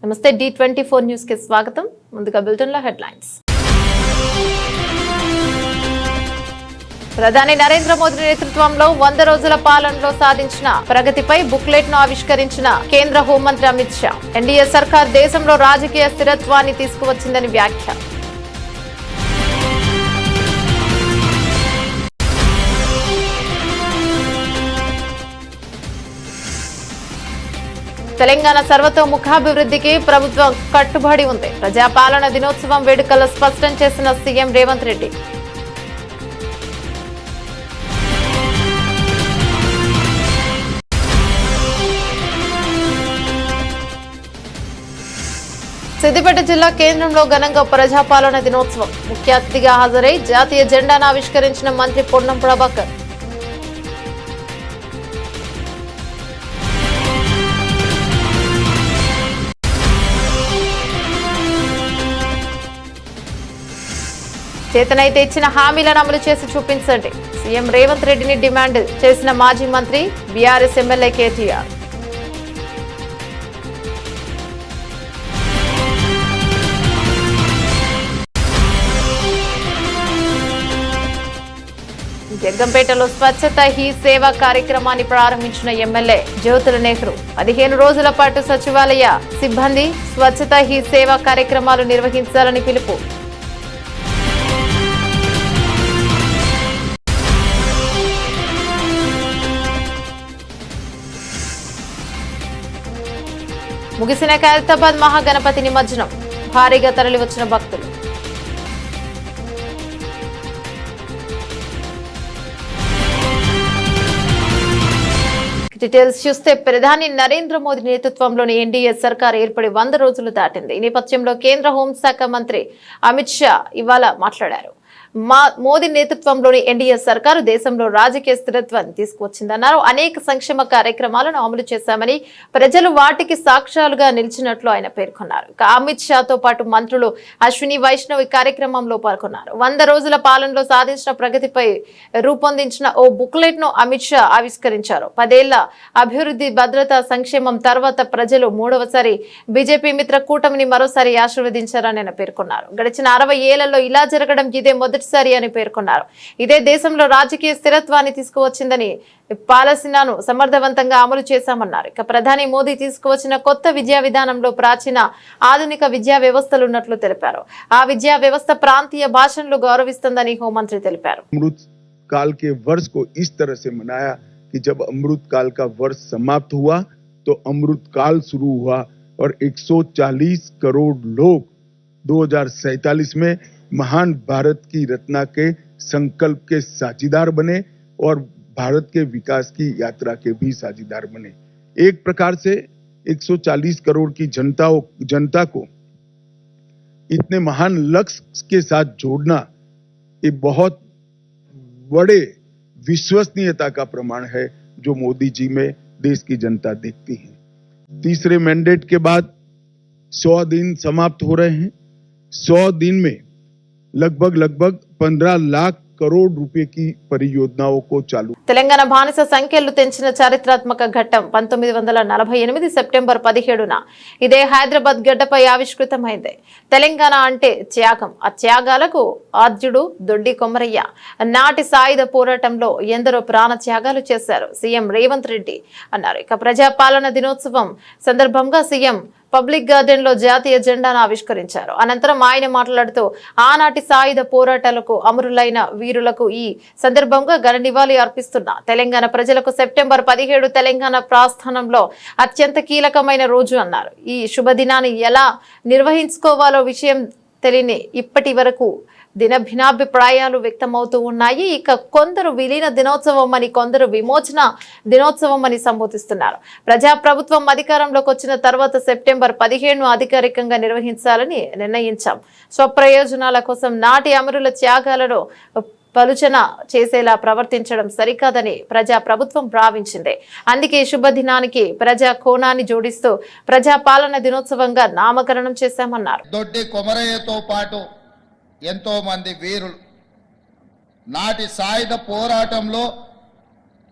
నమస్తే D24 news కి స్వాగతం. ముందుగా బులెటిన్ లో హెడ్లైన్స్. ప్రధాని నరేంద్ర మోదీ నేతృత్వంలో 100 రోజుల పాలనలో సాధించిన ప్రగతిపై బుక్లెట్ ను ఆవిష్కరించిన కేంద్ర హోంమంత్రి అమిత్ షా. ఎన్డీఏ సర్కార్ దేశంలో రాజకీయ స్థిరత్వాన్ని తీసుకువచ్చిందని వ్యాఖ్య. తెలంగాణ సర్వతోముఖాభివృద్ధికి ప్రభుత్వం కట్టుబడి ఉంది. ప్రజాపాలన దినోత్సవం వేడుకల్లో స్పష్టం చేసిన సీఎం రేవంత్ రెడ్డి. సిద్దిపేట జిల్లా కేంద్రంలో ఘనంగా ప్రజాపాలన దినోత్సవం. ముఖ్య అతిథిగా హాజరై జాతీయ జెండాను ఆవిష్కరించిన మంత్రి పొన్నం ప్రభాకర్. చేతనైతే ఇచ్చిన హామీలను అమలు చేసి చూపించండి. సీఎం రేవంత్ రెడ్డిని డిమాండ్ చేసిన మాజీ మంత్రి బీఆర్ఎస్ ఎమ్మెల్యే కేటీఆర్. జగ్గంపేటలో స్వచ్ఛత హీ సేవ కార్యక్రమాన్ని ప్రారంభించిన ఎమ్మెల్యే జ్యోతుల నెహ్రూ. 15 రోజుల పాటు సచివాలయ సిబ్బంది స్వచ్ఛత హీ సేవ కార్యక్రమాలు నిర్వహించాలని పిలుపు. ముగిసిన ఖైరతాబాద్ మహాగణపతి నిమజ్జనం. భారీగా తరలివచ్చిన భక్తులు. డీటెయిల్స్ చూస్తే ప్రధాని నరేంద్ర మోదీ నేతృత్వంలోని ఎన్డీఏ సర్కార్ ఏర్పడి 100 రోజులు దాటింది. ఈ నేపథ్యంలో కేంద్ర హోంశాఖ మంత్రి అమిత్ షా ఇవాళ మాట్లాడారు. మోదీ నేతృత్వంలోని ఎన్డీఏ సర్కారు దేశంలో రాజకీయ స్థిరత్వాన్ని తీసుకువచ్చిందన్నారు. అనేక సంక్షేమ కార్యక్రమాలను అమలు చేశామని, ప్రజలు వాటికి సాక్ష్యాలుగా నిలిచినట్లు ఆయన పేర్కొన్నారు. అమిత్ షాతో పాటు మంత్రులు అశ్విని వైష్ణవ్ ఈ కార్యక్రమంలో పాల్గొన్నారు. 100 రోజుల పాలనలో సాధించిన ప్రగతిపై రూపొందించిన ఓ బుక్లెట్ ను అమిత్ షా ఆవిష్కరించారు. 10 ఏళ్ల అభివృద్ధి, భద్రత, సంక్షేమం తర్వాత ప్రజలు మూడవసారి బీజేపీ మిత్ర కూటమిని మరోసారి ఆశీర్వదించారని ఆయన పేర్కొన్నారు. గడిచిన 60 ఏళ్లలో ఇలా జరగడం ఇదే మొదటి అని పేర్కొన్నారు. ఇదే దేశంలో రాజకీయ స్థిరత్వాన్ని తీసుకువచ్చిందని, పాలసీలను సమర్థవంతంగా అమలు చేశామన్నారు. ఇక ప్రధాని మోదీ తీసుకువచ్చిన కొత్త విద్యా విధానంలో ప్రాచీన, ఆధునిక విద్యా వ్యవస్థలు ఉన్నట్లు తెలిపారు. ఆ విద్యా వ్యవస్థ ప్రాంతీయ భాషలను గౌరవిస్తుందని హోంమంత్రి తెలిపారు. अमृत काल के वर्ष को इस तरह से मनाया कि जब अमृत काल का वर्ष समाप्त हुआ तो अमृत काल शुरू हुआ और 140 करोड़ लोग 2047 में महान भारत की रचना के संकल्प के साझीदार बने और भारत के विकास की यात्रा के भी साझीदार बने. एक प्रकार से 140 करोड़ की जनता को इतने महान लक्ष्य के साथ जोड़ना ये बहुत बड़े विश्वसनीयता का प्रमाण है जो मोदी जी में देश की जनता देखती है. तीसरे मैंडेट के बाद 100 दिन समाप्त हो रहे हैं. 100 दिन में लगभग 15 लाख करोड़ रुपए की परियोजनाओं को चालू. తెలంగాణ బానిస సంఖ్యలు తెంచిన చారిత్రాత్మక ఘట్టం 1948 సెప్టెంబర్ 17న ఇదే హైదరాబాద్ గడ్డపై ఆవిష్కృతమైంది. తెలంగాణ అంటే త్యాగం. ఆ త్యాగాలకు ఆద్యుడు దొడ్డి కొమరయ్య. నాటి సాయుధ పోరాటంలో ఎందరో ప్రాణ త్యాగాలు చేశారు సీఎం రేవంత్ రెడ్డి అన్నారు. ఇక ప్రజాపాలన దినోత్సవం సందర్భంగా సీఎం పబ్లిక్ గార్డెన్ లో జాతీయ జెండాను ఆవిష్కరించారు. అనంతరం ఆయన మాట్లాడుతూ ఆనాటి సాయుధ పోరాటాలకు అమరులైన వీరులకు ఈ సందర్భంగా ఘన నివాళి అర్పిస్తున్న తెలంగాణ ప్రజలకు సెప్టెంబర్ 17 తెలంగాణ ప్రస్థానంలో అత్యంత కీలకమైన రోజు అన్నారు. ఈ శుభదినాన్ని ఎలా నిర్వహించుకోవాలో విషయం తెలియని ఇప్పటి వరకు భిన్నాభిప్రాయాలు వ్యక్తమవుతూ ఉన్నాయి. ఇక కొందరు విలీన దినోత్సవం అని, కొందరు విమోచన దినోత్సవం అని సంబోధిస్తున్నారు. ప్రజాప్రభుత్వం అధికారంలోకి వచ్చిన తర్వాత సెప్టెంబర్ 17ను అధికారికంగా నిర్వహించాలని నిర్ణయించాం. స్వప్రయోజనాల కోసం నాటి అమరుల త్యాగాలను పలుచన చేసేలా ప్రవర్తించడం సరికాదని ప్రజా ప్రభుత్వం భావించింది. అందుకే శుభదినానికి ప్రజా కోణాన్ని జోడిస్తూ ప్రజాపాలన దినోత్సవంగా నామకరణం చేశామన్నారు. దొడ్డి కొమరయ్యతో పాటు ఎంతో మంది వీరులు నాటి సాయుధ పోరాటంలో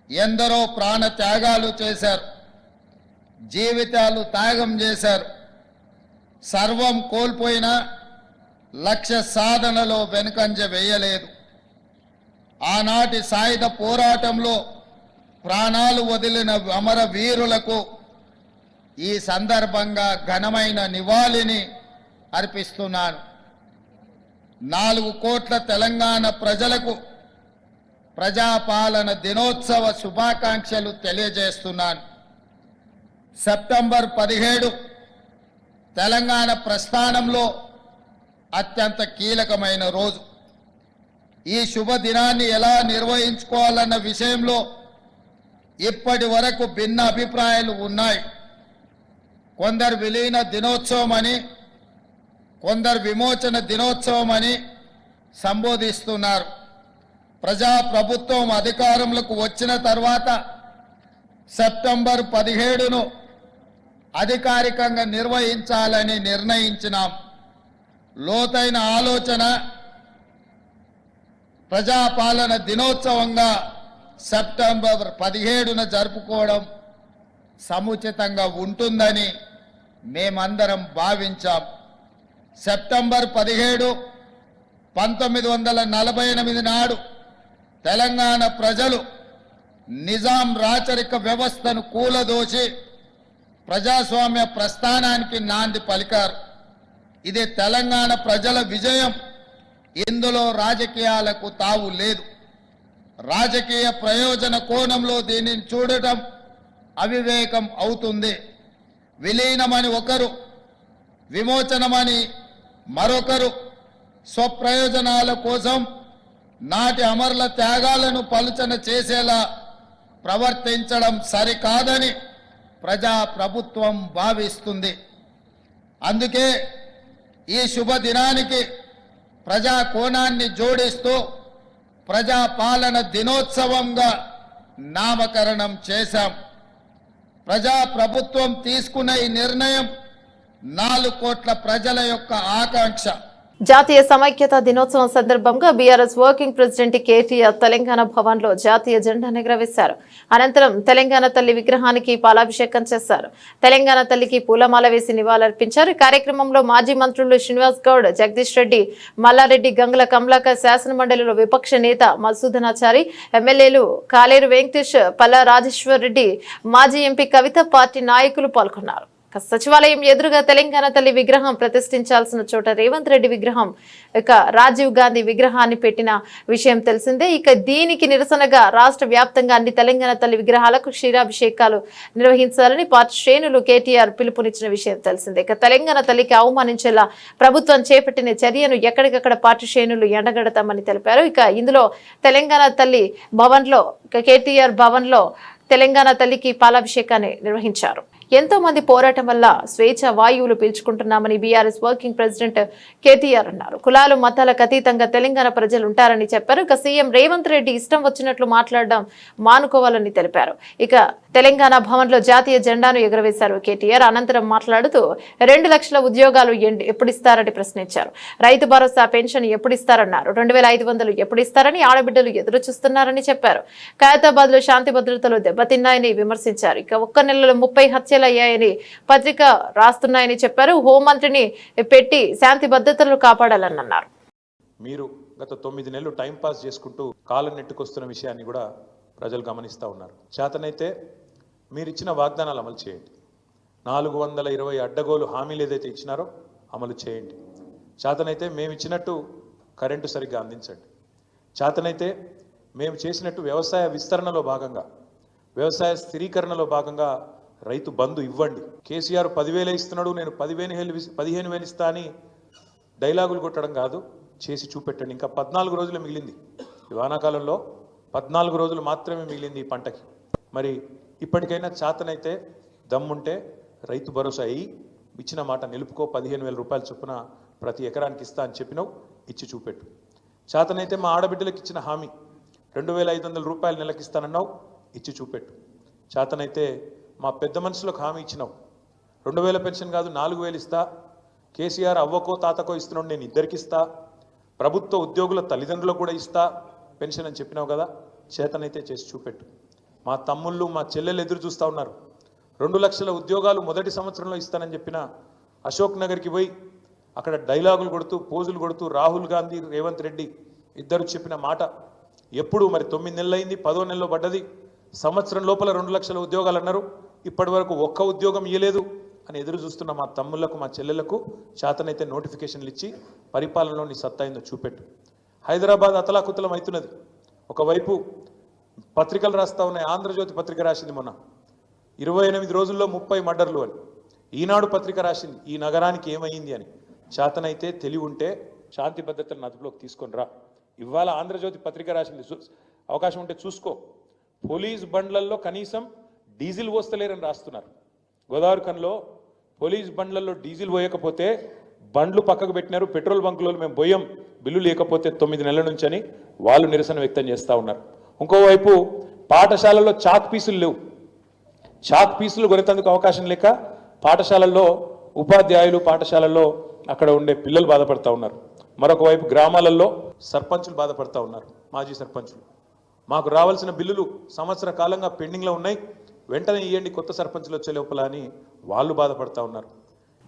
ఎందరో ప్రాణ త్యాగాలు చేశారు, జీవితాలు త్యాగం చేశారు. సర్వం కోల్పోయిన లక్ష్య సాధనలో వెనుకంజ వేయలేదు. ఆనాటి సాయుధ పోరాటంలో ప్రాణాలు వదిలిన అమర వీరులకు ఈ సందర్భంగా ఘనమైన నివాళిని అర్పిస్తున్నాను. 4 కోట్ల తెలంగాణ ప్రజలకు ప్రజాపాలన దినోత్సవ శుభాకాంక్షలు తెలియజేస్తున్నాను. సెప్టెంబర్ 17 తెలంగాణ ప్రస్థానంలో అత్యంత కీలకమైన రోజు. ఈ శుభదినాన్ని ఎలా నిర్వహించుకోవాలన్న విషయంలో ఇప్పటి వరకు భిన్న అభిప్రాయాలు ఉన్నాయి. కొందరు విలీన దినోత్సవం అని, కొందరు విమోచన దినోత్సవం అని సంబోధిస్తున్నారు. ప్రజాప్రభుత్వం అధికారంలోకి వచ్చిన తర్వాత సెప్టెంబర్ 17ను అధికారికంగా నిర్వహించాలని నిర్ణయించినాం. లోతైన ఆలోచన ప్రజాపాలన దినోత్సవంగా సెప్టెంబర్ 17న జరుపుకోవడం సముచితంగా ఉంటుందని మేమందరం భావించాం. సెప్టెంబర్ 17 1948 నాడు తెలంగాణ ప్రజలు నిజాం రాచరిక వ్యవస్థను కూలదోసి ప్రజాస్వామ్య ప్రస్థానానికి నాంది పలికారు. ఇది తెలంగాణ ప్రజల విజయం. ఇందులో రాజకీయాలకు తావు లేదు. రాజకీయ ప్రయోజన కోణంలో దీనిని చూడటం అవివేకం అవుతుంది. విలీనమని ఒకరు, విమోచనమని మరొకరు స్వప్రయోజనాల కోసం నాటి అమరుల త్యాగాలను పలుచన చేసేలా ప్రవర్తించడం సరికాదని ప్రజాప్రభుత్వం భావిస్తుంది. అందుకే ఈ శుభదినానికి ప్రజా కోణాన్ని జోడిస్తూ ప్రజాపాలన దినోత్సవంగా నామకరణం చేశాం. ప్రజాప్రభుత్వం తీసుకున్న ఈ నిర్ణయం 4 కోట్ల ప్రజల యొక్క ఆకాంక్ష. జాతీయ సమైక్యత దినోత్సవం సందర్భంగా BRS working president KTR Telangana Bhavan లో జాతీయ జెండాను ఎగురవేశారు. అనంతరం తెలంగాణ తల్లి విగ్రహానికి పాలాభిషేకం చేశారు. తెలంగాణ తల్లికి పూలమాల వేసి నివాళులర్పించారు. ఈ కార్యక్రమంలో మాజీ మంత్రులు శ్రీనివాస్ గౌడ్, జగదీష్ రెడ్డి, మల్లారెడ్డి, గంగుల కమలాకర్, శాసనమండలిలో విపక్ష నేత మధుసూదనాచారి, ఎమ్మెల్యేలు కాలేరు వెంకటేష్, పల్లా రాజేశ్వర్ రెడ్డి, మాజీ ఎంపీ కవిత, పార్టీ నాయకులు పాల్గొన్నారు. సచివాలయం ఎదురుగా తెలంగాణ తల్లి విగ్రహం ప్రతిష్ఠించాల్సిన చోట రేవంత్ రెడ్డి విగ్రహం, రాజీవ్ గాంధీ విగ్రహాన్ని పెట్టిన విషయం తెలిసిందే. దీనికి నిరసనగా రాష్ట్ర వ్యాప్తంగా అన్ని తెలంగాణ తల్లి విగ్రహాలకు క్షీరాభిషేకాలు నిర్వహించాలని పార్టీ శ్రేణులు కేటీఆర్ పిలుపునిచ్చిన విషయం తెలిసిందే. తెలంగాణ తల్లికి అవమానించేలా ప్రభుత్వం చేపట్టిన చర్యను ఎక్కడికక్కడ పార్టీ శ్రేణులు ఎండగడతామని తెలిపారు. ఇందులో తెలంగాణ తల్లి భవన్ లో, కేటీఆర్ భవన్ లో తెలంగాణ తల్లికి పాలాభిషేకాన్ని నిర్వహించారు. ఎంతో మంది పోరాటం వల్ల స్వేచ్ఛ వాయువులు పీల్చుకుంటున్నామని బీఆర్ఎస్ వర్కింగ్ ప్రెసిడెంట్ కేటీఆర్ అన్నారు. కులాలు మతాలకు అతీతంగా తెలంగాణ ప్రజలు ఉంటారని చెప్పారు. సీఎం రేవంత్ రెడ్డి ఇష్టం వచ్చినట్లు మాట్లాడడం మానుకోవాలని తెలిపారు. తెలంగాణ భవన్ లో జాతీయ జెండాను ఎగురవేశారు కేటీఆర్. అనంతరం మాట్లాడుతూ 2 లక్షల ఉద్యోగాలు ఎప్పుడిస్తారని ప్రశ్నించారు. రైతు భరోసా పెన్షన్ ఎప్పుడిస్తారన్నారు. 2500 ఎప్పుడిస్తారని ఆడబిడ్డలు ఎదురు చూస్తున్నారని చెప్పారు. ఖైరతాబాద్ లో శాంతి భద్రతలు దెబ్బతిన్నాయని విమర్శించారు. ఒక్క నెలలో 30 హత్యలు అయ్యాయని పత్రిక రాస్తున్నాయని చెప్పారు. హోంమంత్రిని పెట్టి శాంతి భద్రతలు కాపాడాలని అన్నారు. మీరు గత 9 నెలలు టైం పాస్ చేసుకుంటూ కాలం నెట్టుకొస్తున్న విషయాన్ని కూడా ప్రజలు గమనిస్తూ ఉన్నారు. చేతనైతే మీరు ఇచ్చిన వాగ్దానాలు అమలు చేయండి. 420 అడ్డగోలు హామీలు ఏదైతే ఇచ్చినారో అమలు చేయండి. చేతనైతే మేము ఇచ్చినట్టు కరెంటు సరిగ్గా అందించండి. చేతనైతే మేము చేసినట్టు వ్యవసాయ విస్తరణలో భాగంగా, వ్యవసాయ స్థిరీకరణలో భాగంగా రైతు బంధు ఇవ్వండి. కేసీఆర్ 10,000 ఇస్తున్నాడు, నేను 15,000 ఇస్తా అని డైలాగులు కొట్టడం కాదు, చేసి చూపెట్టండి. ఇంకా 14 రోజులు మిగిలింది. ఈ వానాకాలంలో 14 రోజులు మాత్రమే మిగిలింది ఈ పంటకి. మరి ఇప్పటికైనా చేతనైతే దమ్ముంటే రైతు భరోసా అయ్యి ఇచ్చిన మాట నిలుపుకో. 15,000 రూపాయల చొప్పున ప్రతి ఎకరానికి ఇస్తా అని చెప్పినావు, ఇచ్చి చూపెట్టు. చేతనైతే మా ఆడబిడ్డలకు ఇచ్చిన హామీ 2,500 రూపాయలు నెలకి ఇస్తానన్నావు, ఇచ్చి చూపెట్టు. చేతనైతే మా పెద్ద మనుషులకు హామీ ఇచ్చినావు, 2,000 పెన్షన్ కాదు 4,000 ఇస్తా. కేసీఆర్ అవ్వకో తాతకో ఇస్తున్నాడు, నేను ఇద్దరికి ఇస్తా. ప్రభుత్వ ఉద్యోగుల తల్లిదండ్రులకు కూడా ఇస్తా పెన్షన్ అని చెప్పినావు కదా, చేతనైతే చేసి చూపెట్టు. మా తమ్ముళ్ళు మా చెల్లెలు ఎదురు చూస్తూ ఉన్నారు. 2 లక్షల ఉద్యోగాలు మొదటి సంవత్సరంలో ఇస్తానని చెప్పిన అశోక్ నగర్కి పోయి అక్కడ డైలాగులు కొడుతూ పోజులు కొడుతూ రాహుల్ గాంధీ రేవంత్ రెడ్డి ఇద్దరు చెప్పిన మాట ఎప్పుడు మరి 9 నెలలైంది, 10వ నెలలో పడ్డది, సంవత్సరం లోపల 2 లక్షల ఉద్యోగాలు అన్నారు, ఇప్పటి వరకు ఒక్క ఉద్యోగం ఇవ్వలేదు అని ఎదురు చూస్తున్న మా తమ్ముళ్లకు మా చెల్లెళ్లకు చేతనైతే నోటిఫికేషన్లు ఇచ్చి పరిపాలనలో నీ సత్తా ఏందో చూపెట్టు. హైదరాబాద్ అతలాకుతలం అవుతున్నది. ఒకవైపు పత్రికలు రాస్తా ఉన్నాయి. ఆంధ్రజ్యోతి పత్రిక రాసింది మొన్న 28 రోజుల్లో 30 మర్డర్లు అని. ఈనాడు పత్రిక రాసింది ఈ నగరానికి ఏమైంది అని. చేతనైతే తెలివి ఉంటే శాంతి భద్రతలను అదుపులోకి తీసుకొని రా. ఇవాళ ఆంధ్రజ్యోతి పత్రిక రాసింది, అవకాశం ఉంటే చూసుకో. పోలీస్ బండ్లల్లో కనీసం డీజిల్ పోస్తలేరని రాస్తున్నారు. గోదావరిఖన్లో పోలీస్ బండ్లలో డీజిల్ పోయకపోతే బండ్లు పక్కకు పెట్టినారు. పెట్రోల్ బంకులో మేము పోయాం బిల్లు లేకపోతే 9 నెలల నుంచి అని వాళ్ళు నిరసన వ్యక్తం చేస్తూ ఉన్నారు. ఇంకోవైపు పాఠశాలల్లో చాక్ పీసులు లేవు. చాక్ పీసులు కొనేందుకు అవకాశం లేక పాఠశాలల్లో ఉపాధ్యాయులు పాఠశాలల్లో అక్కడ ఉండే పిల్లలు బాధపడతా ఉన్నారు. మరొక వైపు గ్రామాలలో సర్పంచులు బాధపడతా ఉన్నారు. మాజీ సర్పంచులు మాకు రావాల్సిన బిల్లులు సంవత్సర కాలంగా పెండింగ్లో ఉన్నాయి, వెంటనే ఇవ్వండి కొత్త సర్పంచులు వచ్చే లోపల అని వాళ్ళు బాధపడతా ఉన్నారు.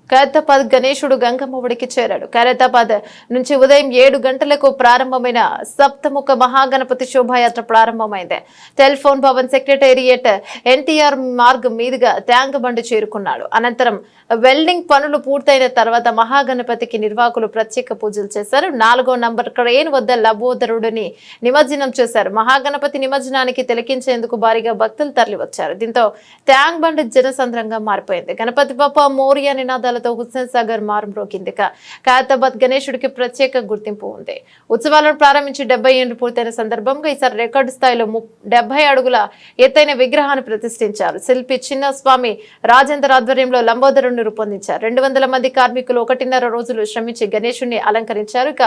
ఖైరతాబాద్ గణేశుడు గంగమ్మ ఒడికి చేరాడు. ఖైరతాబాద్ నుంచి ఉదయం 7 గంటలకు ప్రారంభమైన సప్తముఖ మహాగణపతి శోభాయాత్ర ప్రారంభమైంది. టెలిఫోన్ భవన్ సెక్రటేరియట్ ఎన్టీఆర్ మార్గ్ మీదుగా ట్యాంక్ బండ్ చేరుకున్నాడు. అనంతరం వెల్డింగ్ పనులు పూర్తయిన తర్వాత మహాగణపతికి నిర్వాహకులు ప్రత్యేక పూజలు చేశారు. 4వ నంబర్ క్రేన్ వద్ద లబోదరుడిని నిమజ్జనం చేశారు. మహాగణపతి నిమజ్జనానికి తిలకించేందుకు భారీగా భక్తులు తరలివచ్చారు. దీంతో ట్యాంక్ బండ్ జనసంద్రంగా మారిపోయింది. గణపతి బప్ప మోరియా నినాదాలతో హుస్సేన్ సాగర్ మారుమ్రోగింది. ఖైరతాబాద్ గణేశుడికి ప్రత్యేక గుర్తింపు ఉంది. ఉత్సవాలను ప్రారంభించి 70 ఏళ్లు పూర్తయిన సందర్భంగా ఈసారి రికార్డు స్థాయిలో 70 అడుగుల ఎత్తైన విగ్రహాన్ని ప్రతిష్ఠించారు. శిల్పి చిన్నస్వామి రాజేందర్ ఆధ్వర్యంలో లంబోదరుడిని రూపొందించారు. 200 మంది కార్మికులు 1.5 రోజులు శ్రమించి గణేశుడిని అలంకరించారు. ఇక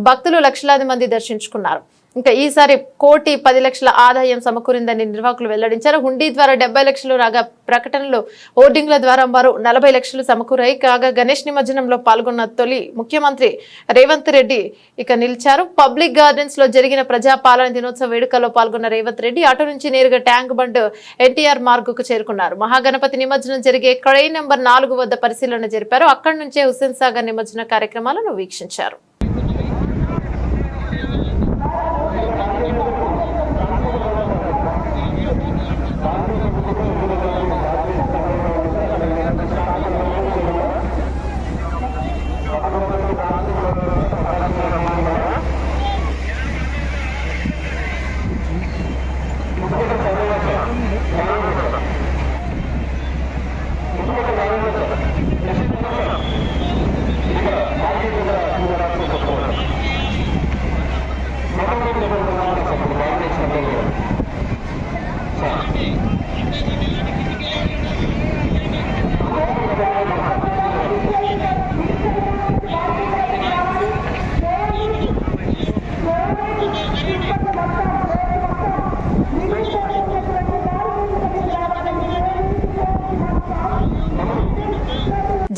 భక్తులు లక్షలాది మంది దర్శించుకున్నారు. ఇంకా ఈసారి 1,10,00,000 ఆదాయం సమకూరిందని నిర్వాహకులు వెల్లడించారు. హుండీ ద్వారా 70 లక్షలు రాగా ప్రకటనలు హోర్డింగ్ల ద్వారా మరో 40 లక్షలు సమకూరాయి. కాగా గణేష్ నిమజ్జనంలో పాల్గొన్న తొలి ముఖ్యమంత్రి రేవంత్ రెడ్డి ఇక నిలిచారు. పబ్లిక్ గార్డెన్స్ లో జరిగిన ప్రజాపాలన దినోత్సవ వేడుకల్లో పాల్గొన్న రేవంత్ రెడ్డి అటు నుంచి నేరుగా ట్యాంక్ బండ్ ఎన్టీఆర్ మార్గుకు చేరుకున్నారు. మహాగణపతి నిమజ్జనం జరిగే క్రేన్ నెంబర్ 4 వద్ద పరిశీలన జరిపారు. అక్కడి నుంచే హుస్సేన్ సాగర్ నిమజ్జన కార్యక్రమాలను వీక్షించారు.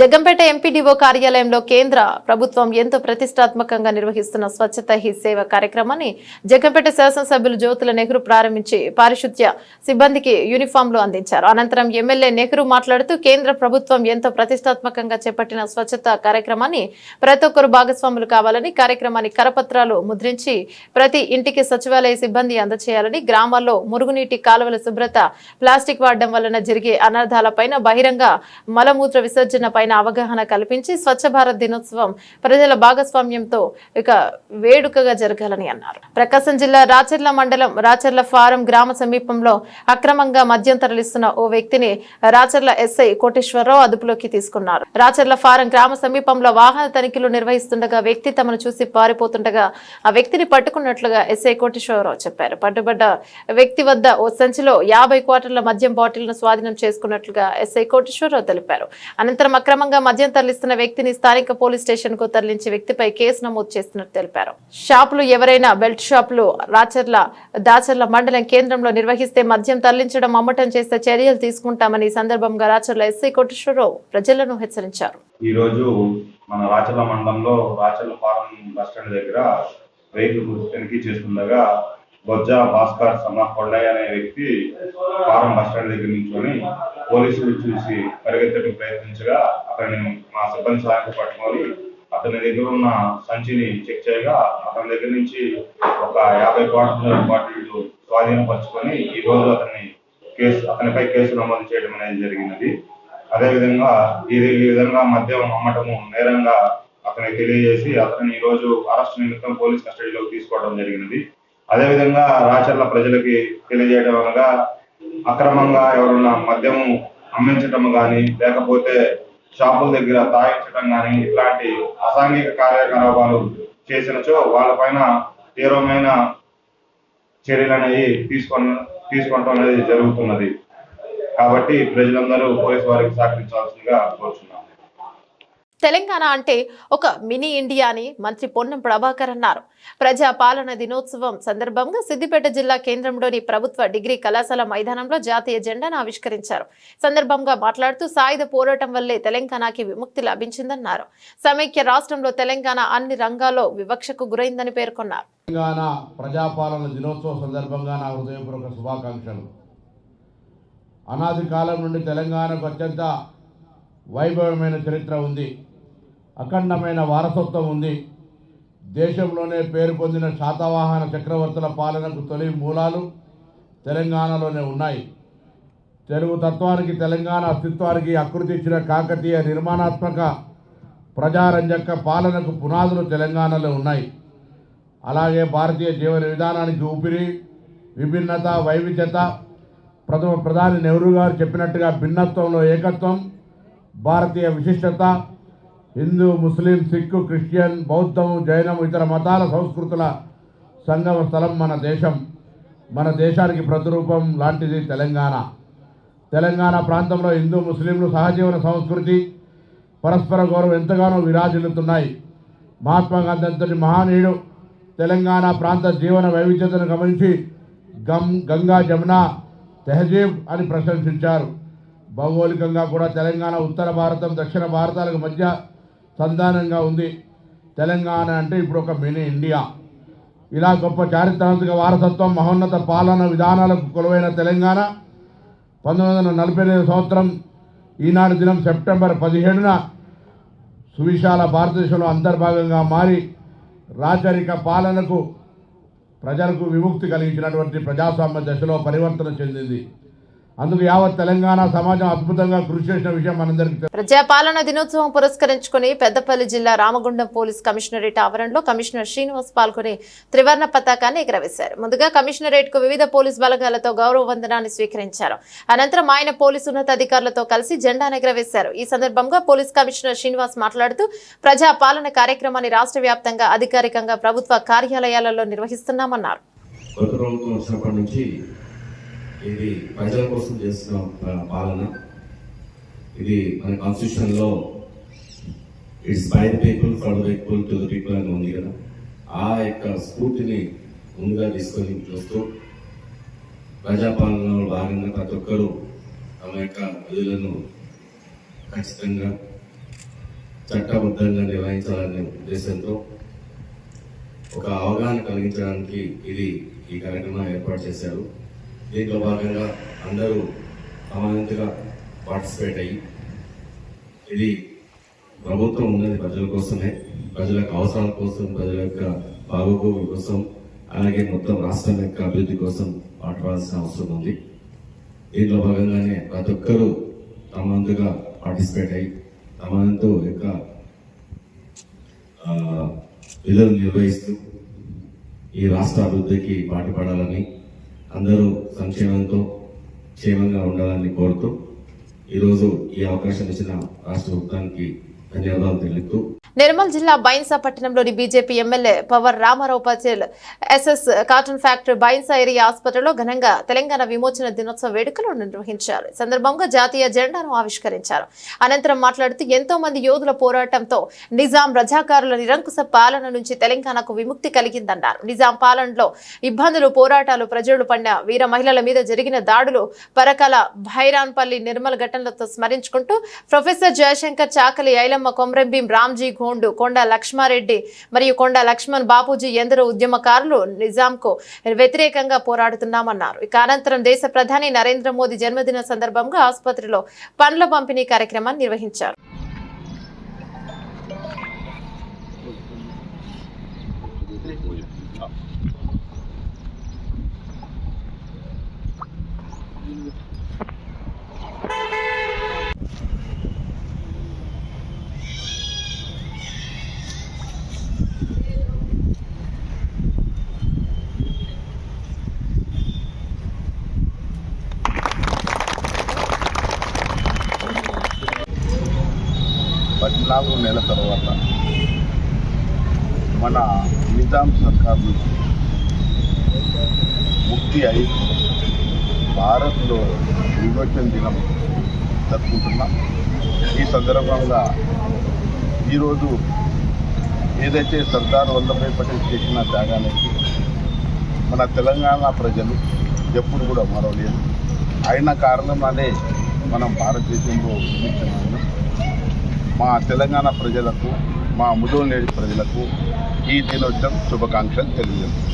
జగంపేట ఎంపీడీఓ కార్యాలయంలో కేంద్ర ప్రభుత్వం ఎంతో ప్రతిష్టాత్మకంగా నిర్వహిస్తున్న స్వచ్ఛత హీ సేవ కార్యక్రమాన్ని జగంపేట శాసనసభ్యులు జ్యోతుల నెహ్రూ ప్రారంభించి పారిశుద్ధ్య సిబ్బందికి యూనిఫామ్లు అందించారు. అనంతరం ఎమ్మెల్యే నెహ్రూ మాట్లాడుతూ కేంద్ర ప్రభుత్వం ఎంతో ప్రతిష్టాత్మకంగా చేపట్టిన స్వచ్ఛత కార్యక్రమాన్ని ప్రతి ఒక్కరు భాగస్వాములు కావాలని, కార్యక్రమాన్ని కరపత్రాలు ముద్రించి ప్రతి ఇంటికి సచివాలయ సిబ్బంది అందజేయాలని, గ్రామాల్లో మురుగునీటి కాలువల శుభ్రత, ప్లాస్టిక్ వాడడం వలన జరిగే అనర్థాలపైన, బహిరంగ మలమూత్ర విసర్జన పైన అవగాహన కల్పించి స్వచ్ఛ భారత్ దినోత్సవం ప్రజల భాగస్వామ్యంతో ఇక వేడుకగా జరగాలని అన్నారు. ప్రకాశం జిల్లా రాచర్ల మండలం రాచర్ల ఫారం గ్రామ సమీపంలో అక్రమంగా మద్యం తరలిస్తున్న ఓ వ్యక్తిని రాచర్ల ఎస్ఐ కోటేశ్వరరావు అదుపులోకి తీసుకున్నారు. రాచర్ల ఫారం గ్రామ సమీపంలో వాహన తనిఖీలు నిర్వహిస్తుండగా వ్యక్తి తమను చూసి పారిపోతుండగా ఆ వ్యక్తిని పట్టుకున్నట్లుగా ఎస్ఐ కోటేశ్వరరావు చెప్పారు. పట్టుబడ్డ వ్యక్తి వద్ద ఓ సంచిలో 50 క్వార్టర్ల మద్యం బాటిల్ను స్వాధీనం చేసుకున్నట్లుగా ఎస్ఐ కోటేశ్వరరావు తెలిపారు. అనంతరం అక్రమంగా మద్యం తరలిస్తున్న వ్యక్తిని స్థానిక పోలీస్ స్టేషన్ కు తరలించి వ్యక్తిపై కేసు నమోదు చేస్తున్నట్టు తెలిపారు. షాపులు ఎవరైనా బెల్ట్ షాపులు రాచర్ల దాచర్ల మండలం కేంద్రంలో నిర్వహిస్తే మద్యం తరలించడం, అమ్మటం చేస్తే చర్యలు తీసుకుంటామని ఈ సందర్భంగా రాచర్ల ఎస్ఐ కోటేశ్వరరావు ప్రజలను హెచ్చరించారు. ఈ రోజు మన రాచర్ల మండలంలో రాచర్ల ఫారం బస్టాండ్ దగ్గర వెహికల్ తనిఖీ చేస్తుండగా బొజ్జ భాస్కర్ సన్నా కొల్లయ్య అనే వ్యక్తి ఫారం బస్టాండ్ దగ్గర నించుని పోలీసులు చూసి పరిగెత్తడానికి ప్రయత్నించగా అతన్ని మా సిబ్బంది సహాయంతో పట్టుకొని అతని దగ్గర ఉన్న సంచిని చెక్ చేయగా అతని దగ్గర నుంచి ఒక 50 బాటిల్ స్వాధీనపరుచుకొని ఈ రోజు అతనిపై కేసు నమోదు చేయడం అనేది జరిగినది. అదేవిధంగా ఈ విధంగా మద్యం అమ్మటము నేరంగా అతనికి తెలియజేసి అతన్ని ఈ రోజు అరెస్ట్ నిమిత్తం పోలీస్ కస్టడీలోకి తీసుకోవడం జరిగినది. అదేవిధంగా రాచర్ల ప్రజలకి తెలియజేయడం అనగా అక్రమంగా ఎవరున్నా మద్యము అమ్మించటం కానీ లేకపోతే షాపుల దగ్గర తాగించడం కానీ ఇట్లాంటి అసాంఘిక కార్యకలాపాలు చేసినచో వాళ్ళపైన తీవ్రమైన చర్యలు అనేవి తీసుకోవడం అనేది జరుగుతున్నది. కాబట్టి ప్రజలందరూ పోలీసు వారికి సహకరించాల్సిందిగా కోరుచున్నాను. తెలంగాణ అంటే ఒక మినీ ఇండియా అని మంత్రి పొన్నం ప్రభాకర్ అన్నారు. ప్రజా పాలన దినోత్సవం సందర్భంగా సిద్దిపేట జిల్లా కేంద్రంలోని ప్రభుత్వ డిగ్రీ కళాశాల మైదానంలో జాతీయ జెండాను ఆవిష్కరించారు. సందర్భంగా మాట్లాడుతూ సాయుధ పోరాటం వల్లే తెలంగాణకి విముక్తి లభించిందన్నారు. సమైక్య రాష్ట్రంలో తెలంగాణ అన్ని రంగాల్లో వివక్షకు గురైందని పేర్కొన్నారు. తెలంగాణ ప్రజాపాలన దినోత్సవం సందర్భంగా నా హృదయపూర్వక శుభాకాంక్షలు. అనాది కాలం నుండి తెలంగాణకు అత్యంత వైభవమైన చరిత్ర ఉంది, అఖండమైన వారసత్వం ఉంది. దేశంలోనే పేరు పొందిన శాతవాహన చక్రవర్తుల పాలనకు తొలి మూలాలు తెలంగాణలోనే ఉన్నాయి. తెలుగు తత్వానికి తెలంగాణ అస్తిత్వానికి ఆకృతి ఇచ్చిన కాకతీయ నిర్మాణాత్మక ప్రజారంజక పాలనకు పునాదులు తెలంగాణలో ఉన్నాయి. అలాగే భారతీయ జీవన విధానానికి ఊపిరి, విభిన్నత, వైవిధ్యత. ప్రధాని నెహ్రూ గారు చెప్పినట్టుగా భిన్నత్వంలో ఏకత్వం, భారతీయ విశిష్టత, హిందూ, ముస్లిం, సిక్కు, క్రిస్టియన్, బౌద్ధం, జైనం, ఇతర మతాల సంస్కృతుల సంగమ స్థలం మన దేశం. మన దేశానికి ప్రతిరూపం లాంటిది తెలంగాణ. తెలంగాణ ప్రాంతంలో హిందూ, ముస్లింలు సహజీవన సంస్కృతి, పరస్పర గౌరవం ఎంతగానో విరాజిల్లుతున్నాయి. మహాత్మా గాంధీ అంతటి మహనీయుడు తెలంగాణ ప్రాంత జీవన వైవిధ్యతను గమనించి గంగా జమున తెహజీబ్ అని ప్రశంసించారు. భౌగోళికంగా కూడా తెలంగాణ ఉత్తర భారతం, దక్షిణ భారతాలకు మధ్య సంధానంగా ఉంది. తెలంగాణ అంటే ఇప్పుడు ఒక మినీ ఇండియా. ఇలా గొప్ప చారిత్రాత్మక వారసత్వం, మహోన్నత పాలన విధానాలకు కొలువైన తెలంగాణ 1948 సంవత్సరం ఈనాడు దినం సెప్టెంబర్ 17న సువిశాల భారతదేశంలో అంతర్భాగంగా మారి రాచరిక పాలనకు ప్రజలకు విముక్తి కలిగించినటువంటి ప్రజాస్వామ్య దశలో పరివర్తన చెందింది. అందుకు యావత్ తెలంగాణ సమాజం అద్భుతంగా కృషి చేసిన విషయం మనందరికీ. ప్రజాపాలన దినోత్సవం పురస్కరించుకుని పెద్దపల్లి జిల్లా రామగుండం పోలీస్ కమిషనరేట్ ఆవరణలో కమిషనర్ శ్రీనివాస్ పాల్గొని త్రివర్ణ పతాకాన్ని ఎగరవేశారు. ముందుగా కమిషనరేట్ కు వివిధ పోలీస్ బలగాలతో గౌరవ వందనాన్ని స్వీకరించారు. అనంతరం ఆయన పోలీసు ఉన్నతాధికారులతో కలిసి జెండాను ఎగరవేశారు. ఈ సందర్భంగా పోలీస్ కమిషనర్ శ్రీనివాస్ మాట్లాడుతూ ప్రజాపాలన కార్యక్రమాన్ని రాష్ట్ర వ్యాప్తంగా అధికారికంగా ప్రభుత్వ కార్యాలయాలలో నిర్వహిస్తున్నామన్నారు. ఇది ప్రజల కోసం చేస్తున్న పాలన. ఇది మన కాన్స్టిట్యూషన్లో it's by the people for the people to the people అని ఉంది కదా. ఆ యొక్క స్ఫూర్తిని ముందుగా తీసుకొని చూస్తూ ప్రజాపాలనలో భాగంగా ప్రతి ఒక్కరూ తమ యొక్క విధులను ఖచ్చితంగా చట్టబద్ధంగా నిర్వహించాలనే ఉద్దేశంతో ఒక అవగాహన కలిగించడానికి ఈ కార్యక్రమం ఏర్పాటు చేశారు. దీంట్లో భాగంగా అందరూ సమానంగా పార్టిసిపేట్ అయ్యి, ఇది ప్రభుత్వం ఉన్నది ప్రజల కోసమే, ప్రజల అవసరాల కోసం, ప్రజల యొక్క బాగోగుల కోసం, అలాగే మొత్తం రాష్ట్రం యొక్క అభివృద్ధి కోసం పాటుపడాల్సిన అవసరం ఉంది. దీంట్లో భాగంగానే ప్రతి ఒక్కరూ సమానంగా పార్టిసిపేట్ అయ్యి సమానంతో యొక్క విధులు నిర్వహిస్తూ ఈ రాష్ట్ర అభివృద్ధికి పాటుపడాలని, అందరూ సంక్షేమంతో క్షేమంగా ఉండాలని కోరుతూ ఈరోజు ఈ అవకాశం ఇచ్చిన రాష్ట్ర ప్రభుత్వానికి ధన్యవాదాలు తెలుపుతూ నిర్మల్ జిల్లా బైన్సా పట్టణంలోని BJP MLA Pawar Ramarao Patel SS cotton factory Bhainsa area ఆసుపత్రిలో ఘనంగా తెలంగాణ విమోచన దినోత్సవ వేడుకలు నిర్వహించారు. ఈ సందర్భంగా జాతీయ జెండాను ఆవిష్కరించారు. అనంతరం మాట్లాడుతూ ఎంతో మంది యోధుల పోరాటంతో నిజాం రజాకారుల నిరంకుశ పాలన నుంచి తెలంగాణకు విముక్తి కలిగిందన్నారు. నిజాం పాలనలో ఇబ్బందులు, పోరాటాలు, ప్రజలు పడిన వీర మహిళల మీద జరిగిన దాడులు, పరకాల భైరాన్పల్లి నిర్మల్ ఘటనలతో స్మరించుకుంటూ ప్రొఫెసర్ జయశంకర్ చాకలి ఐలమ్మ ఐలమ్మ కొమ్రంభీం రామ్జీ గోండు కొండ లక్ష్మారెడ్డి మరియు కొండ లక్ష్మణ్ బాపూజీ ఎందరో ఉద్యమకారులు నిజాంకు వ్యతిరేకంగా పోరాడుతున్నామన్నారు. ఇక అనంతరం దేశ ప్రధాని నరేంద్ర మోదీ జన్మదిన సందర్భంగా ఆసుపత్రిలో పండ్ల పంపిణీ కార్యక్రమాన్ని నిర్వహించారు. పద్నాలుగు నెలల తర్వాత మన నిజాం సర్కార్ నుంచి ముక్తి అయి భారత్లో విమోచన దినం జరుపుకుంటున్నాం. ఈ సందర్భంగా ఈరోజు ఏదైతే సర్దార్ వల్లభాయ్ పటేల్ చేసిన త్యాగానికి మన తెలంగాణ ప్రజలు ఎప్పుడు కూడా మరవలేదు. అయిన కారణంగానే మనం భారతదేశంలో విమోచన మా తెలంగాణ ప్రజలకు, మా ముదోనేడు ప్రజలకు ఈ దినోత్సవం శుభాకాంక్షలు తెలియజేస్తున్నాం.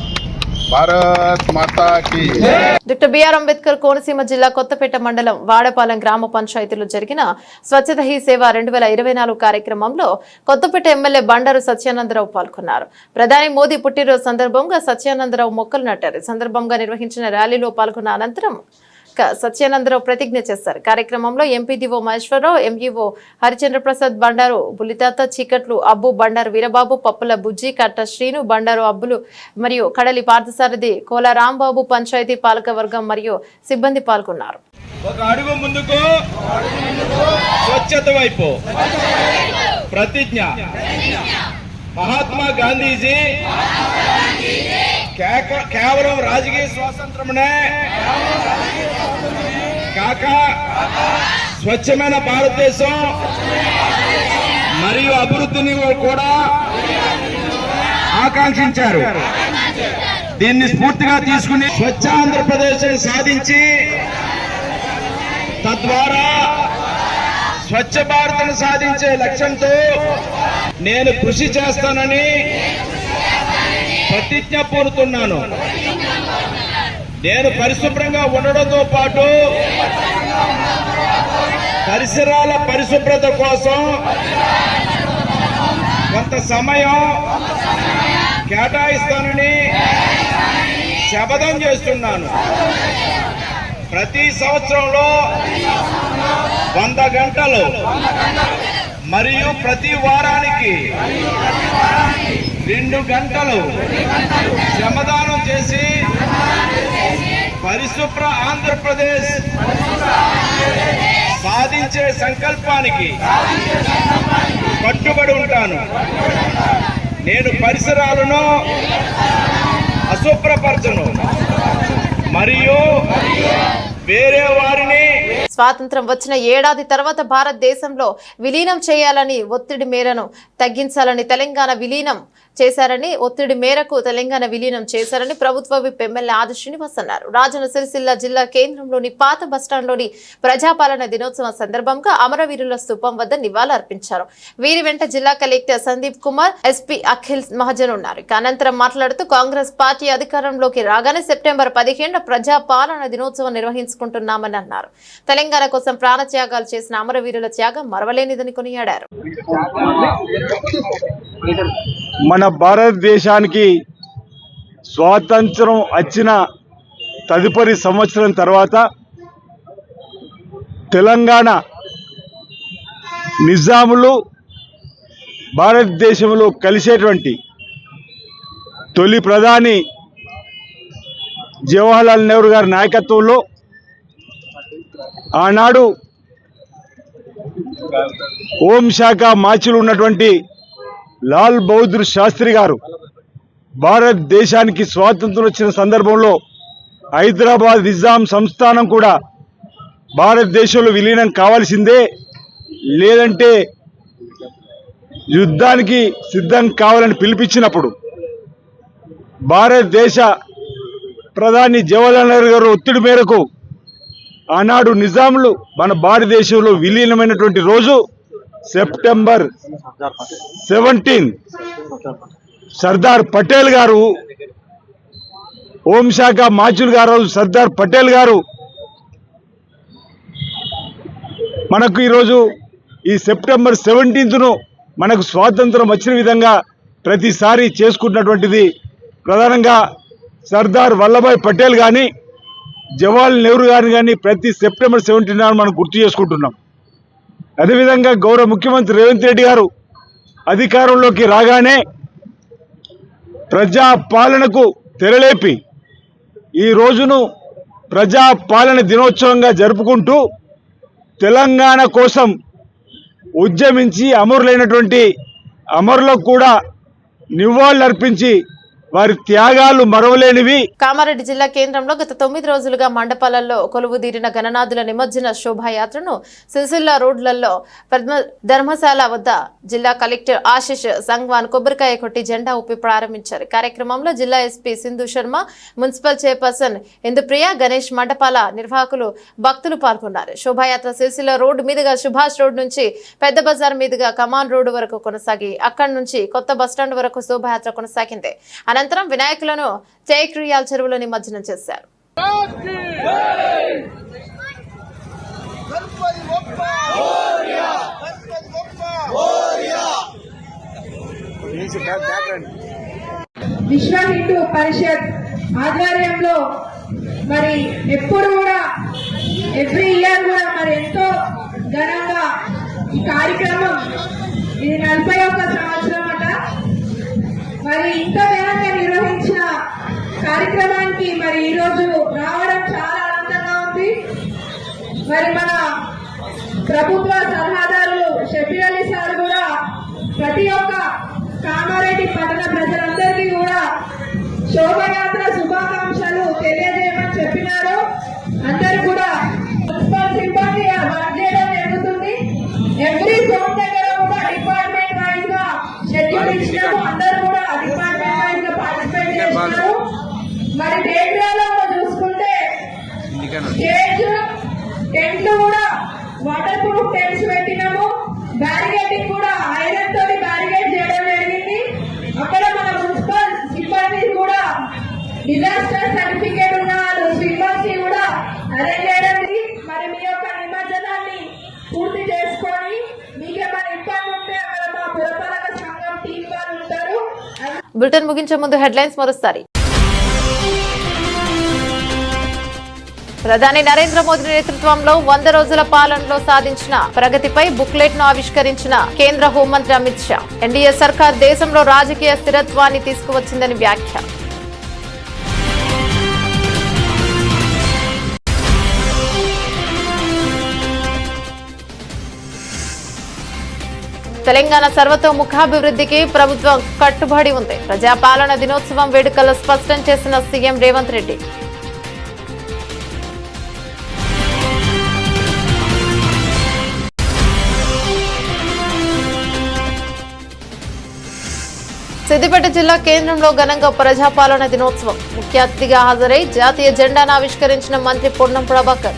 భారత్ మాతాకి. డాక్టర్ బిఆర్ అంబేద్కర్ కోనసీమ జిల్లా కొత్తపేట మండలం వాడపాలెం గ్రామ పంచాయతీలో జరిగిన స్వచ్ఛత హీ సేవ 2024 కార్యక్రమంలో కొత్తపేట ఎమ్మెల్యే బండారు సత్యానందరావు పాల్గొన్నారు. ప్రధాని మోదీ పుట్టినరోజు సందర్భంగా సత్యానందరావు మొక్కలు నాటారు. ఈ సందర్భంగా నిర్వహించిన ర్యాలీలో పాల్గొన్న అనంతరం సత్యానందరావు ప్రతిజ్ఞ చేశారు. కార్యక్రమంలో ఎంపీడీఓ మహేశ్వరరావు, ఎంఈఓ హరిచంద్ర ప్రసాద్, బండారు బులితాత, చీకట్లు అబ్బు, బండారు వీరబాబు, పప్పుల బుజ్జి, కట్ట శ్రీను, బండారు అబ్బులు మరియు కడలి పార్థసారథి, కోల రాంబాబు, పంచాయతీ పాలక వర్గం మరియు సిబ్బంది పాల్గొన్నారు. ఒక అడుగు ముందుకు, స్వచ్ఛత వైపు ప్రతిజ్ఞ. మహాత్మా గాంధీజీ కేవలం రాజకీయ స్వాతంత్రమునే కాక స్వచ్ఛమైన భారతదేశం మరియు అభివృద్ధిని కూడా ఆకాంక్షించారు. దీన్ని స్ఫూర్తిగా తీసుకుని స్వచ్ఛ ఆంధ్రప్రదేశ్ సాధించి తద్వారా స్వచ్ఛ భారత్ను సాధించే లక్ష్యంతో నేను కృషి చేస్తానని ప్రతిజ్ఞ పూనుతున్నాను. నేను పరిశుభ్రంగా ఉండడంతో పాటు పరిసరాల పరిశుభ్రత కోసం కొంత సమయం కేటాయిస్తానని శపథం చేస్తున్నాను. ప్రతి సంవత్సరంలో 100 గంటలు మరియు ప్రతి వారానికి 2 గంటలు శ్రమదానం చేసి పరిశుభ్ర ఆంధ్రప్రదేశ్ సాధించే సంకల్పానికి కట్టుబడి ఉంటాను. నేను పరిసరాలను అశుభ్రపరచను మరియు వేరే వారిని. స్వాతంత్రం వచ్చిన ఏడాది తర్వాత భారతదేశంలో విలీనం చేయాలని ఒత్తిడి మేరకు తగ్గించాలని తెలంగాణ విలీనం చేశారని ప్రభుత్వ విప్ ఎమ్మెల్యే ఆది శ్రీనివాస్ అన్నారు. రాజన్న సిరిసిల్ల జిల్లా కేంద్రంలోని పాత బస్టాండ్లోని ప్రజాపాలన దినోత్సవం సందర్భంగా అమరవీరుల స్థూపం వద్ద నివాళులర్పించారు. వీరి వెంట జిల్లా కలెక్టర్ సందీప్ కుమార్, ఎస్పీ అఖిల్ మహాజన్ ఉన్నారు. అనంతరం మాట్లాడుతూ కాంగ్రెస్ పార్టీ అధికారంలోకి రాగానే సెప్టెంబర్ 15 ప్రజాపాలన దినోత్సవం నిర్వహించుకుంటున్నామని అన్నారు. తెలంగాణ కోసం ప్రాణత్యాగాలు చేసిన అమరవీరుల త్యాగం మరవలేనిదని కొనియాడారు. మన భారతదేశానికి స్వాతంత్రం వచ్చిన తదుపరి సంవత్సరం తర్వాత తెలంగాణ నిజాములు భారతదేశంలో కలిసేటువంటి తొలి ప్రధాని జవహర్లాల్ నెహ్రూ గారి నాయకత్వంలో ఆనాడు హోంశాఖ మార్చిలు ఉన్నటువంటి లాల్ బహదూర్ శాస్త్రి గారు భారతదేశానికి స్వాతంత్రం వచ్చిన సందర్భంలో హైదరాబాద్ నిజాం సంస్థానం కూడా భారతదేశంలో విలీనం కావాల్సిందే, లేదంటే యుద్ధానికి సిద్ధం కావాలని పిలిపించినప్పుడు భారతదేశ ప్రధాని జవహర్లాల్ నెహ్రూ గారు ఒత్తిడి మేరకు ఆనాడు నిజాంలు మన భారతదేశంలో విలీనమైనటువంటి రోజు సెప్టెంబర్ 17 సర్దార్ పటేల్ గారు, హోంశాఖ మాచుల్ గారు సర్దార్ పటేల్ గారు మనకు ఈరోజు ఈ సెప్టెంబర్ 17ను మనకు స్వాతంత్రం వచ్చిన విధంగా ప్రతిసారి చేసుకున్నటువంటిది. ప్రధానంగా సర్దార్ వల్లభాయ్ పటేల్ కానీ జవహర్లాల్ నెహ్రూ గారిని కానీ ప్రతి సెప్టెంబర్ 17 మనం గుర్తు చేసుకుంటున్నాం. అదేవిధంగా గౌరవ ముఖ్యమంత్రి రేవంత్ రెడ్డి గారు అధికారంలోకి రాగానే ప్రజాపాలనకు తెరలేపి ఈ రోజును ప్రజాపాలన దినోత్సవంగా జరుపుకుంటూ తెలంగాణ కోసం ఉద్యమించి అమరులైనటువంటి అమరులకు కూడా నివాళులర్పించి వారి త్యాగాలు మరవలేనివి. కామారెడ్డి జిల్లా కేంద్రంలో గత 9 రోజులుగా మండపాలలో కొలువుదీరిన గణనాథుల నిమజ్జన శోభాయాత్రను సిరిసిల్ల రోడ్లలో ధర్మశాల వద్ద జిల్లా కలెక్టర్ ఆశిష్ సంగ్వాన్ కొబ్బరికాయ కొట్టి జెండా ఊపి ప్రారంభించారు. కార్యక్రమంలో జిల్లా SP Sindhu Sharma, municipal chairperson Indupriya, Ganesh, మండపాల నిర్వాహకులు, భక్తులు పాల్గొన్నారు. శోభాయాత్ర సిరిసిల్ల రోడ్డు మీదుగా సుభాష్ రోడ్ నుంచి పెద్ద బజార్ మీదుగా కమాన్ రోడ్డు వరకు కొనసాగి అక్కడి నుంచి కొత్త బస్టాండ్ వరకు శోభాయాత్ర కొనసాగింది. అనంతరం వినాయకులను చైక్రియాల చెరువులో నిమజ్జనం చేశారు. విశ్వ హిందూ పరిషత్ ఆధ్వర్యంలో మరి ఎప్పుడు కూడా ఎవ్రీ ఇయర్ కూడా మరి ఎంతో ఘనంగా ఈ కార్యక్రమం ఇది 41వ సంవత్సరం అట. మరి ఇంత ఘనంగా నిర్వహించిన కార్యక్రమానికి మరి ఈరోజు రావడం చాలా ఆనందంగా ఉంది. మరి మన ప్రభుత్వ సలహాదారులు షబీర్ అలీ సార్ కూడా ప్రతి ఒక్క కామారెడ్డి పట్టణ ప్రజలందరికీ కూడా శోభయాత్ర శుభాకాంక్షలు తెలియజేయమని చెప్పినారు. అందరు కూడా మున్సిపల్ సిబ్బంది వర్క్ చేయడం జరుగుతుంది. ఎవ్రీ జోన్ దగ్గర కూడా డిపార్ట్మెంట్ వైజ్ గా షెడ్యూల్ ఇచ్చినాము. అందరూ కూడా డిపార్ట్మెంట్ వైజ్ గా పార్టిసిపేట్ చేస్తున్నారు. మరి టేక్రాలో చూసుకుంటే స్టేజ్ టెంట్లు కూడా వాటర్ ప్రూఫ్ టెంట్స్ పెట్టినాము. బ్యారికేడింగ్ కూడా ఐరన్ తోటి బ్యారికేడ్ చేయడం జరిగింది. అక్కడ మన మున్సిపల్ సిబ్బంది కూడా డిజాస్టర్ సర్టిఫికేట్ ఉన్న వాళ్ళు సిబ్బంది కూడా అరేంజ్ చేయడం. మరి మీ యొక్క నిమజ్జనాన్ని పూర్తి చేసుకొని మీకేమైనా ఇబ్బంది ఉంటే అక్కడ మా పురపాలక సంఘం టీం వాళ్ళు ఉంటారు. బులెటిన్ ముగించే ముందు హెడ్లైన్స్ మరోసారి. ప్రధాని నరేంద్ర మోదీ నేతృత్వంలో 100 రోజుల పాలనలో సాధించిన ప్రగతిపై బుక్లెట్ ను ఆవిష్కరించిన కేంద్ర హోంమంత్రి అమిత్ షా. ఎన్డీఏ సర్కార్ దేశంలో రాజకీయ స్థిరత్వాన్ని తీసుకువచ్చిందని వ్యాఖ్య. తెలంగాణ సర్వతోముఖాభివృద్ధికి ప్రభుత్వం కట్టుబడి ఉంది. ప్రజాపాలన దినోత్సవం వేడుకల్లో స్పష్టం చేసిన సీఎం రేవంత్ రెడ్డి. సిద్దిపేట జిల్లా కేంద్రంలో ఘనంగా ప్రజాపాలన దినోత్సవం. ముఖ్య అతిథిగా హాజరై జాతీయ జెండాను ఆవిష్కరించిన మంత్రి పొన్నం ప్రభాకర్.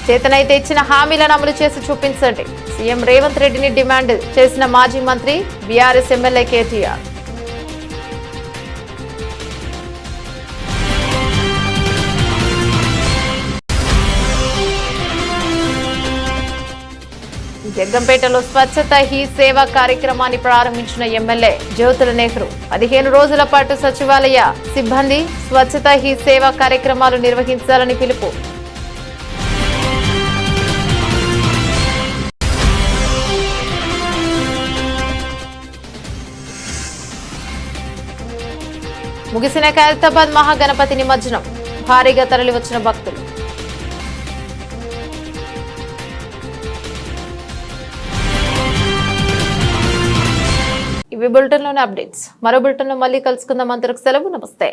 చేతనైతే ఇచ్చిన హామీలను అమలు చేసి చూపించండి. సీఎం రేవంత్ రెడ్డిని డిమాండ్ చేసిన మాజీ మంత్రి బీఆర్ఎస్ ఎమ్మెల్యే కేటీఆర్. జగ్గంపేటలో స్వచ్ఛత హీ సేవ కార్యక్రమాన్ని ప్రారంభించిన ఎమ్మెల్యే జ్యోతుల నెహ్రూ. 15 రోజుల పాటు సచివాలయ సిబ్బంది స్వచ్ఛత హీ సేవ కార్యక్రమాలు నిర్వహించాలని పిలుపు. ముగిసిన ఖైరతాబాద్ మహాగణపతి నిమజ్జనం. భారీగా తరలివచ్చిన భక్తులు. ఇవి బులెటిన్లోని అప్డేట్స్. మరో బులెటిన్లో మళ్ళీ కలుసుకుందాం. అంతవరకు సెలవు. నమస్తే.